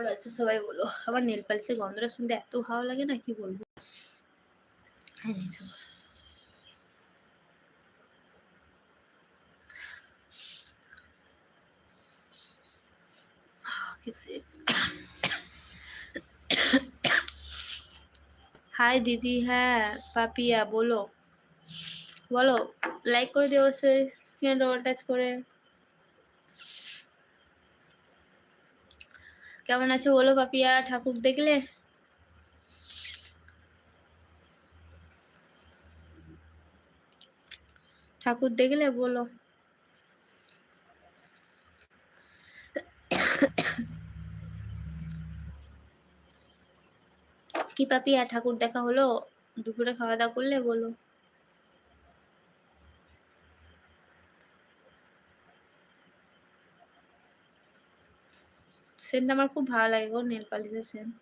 কেমন আছে সবাই বলো। আমার নেল পালিশের গন্ধটা শুনতে এত ভালো লাগে না, কি বলবো। হাই দিদি। হ্যাঁ পাপিয়া বলো বলো, লাইক করে দিও অবশ্যই, স্ক্রিনে ডবল টাচ করে। কেমন আছো বলো পাপিয়া। ঠাকুর দেখলে? ঠাকুর দেখলে বলো। কি পাপিয়া, ঠাকুর দেখা হলো? দুপুরে খাওয়া দাওয়া করলে বলো। সেন্ট আমার খুব ভালো লাগে গো, নেল পালিশের সেন্ট।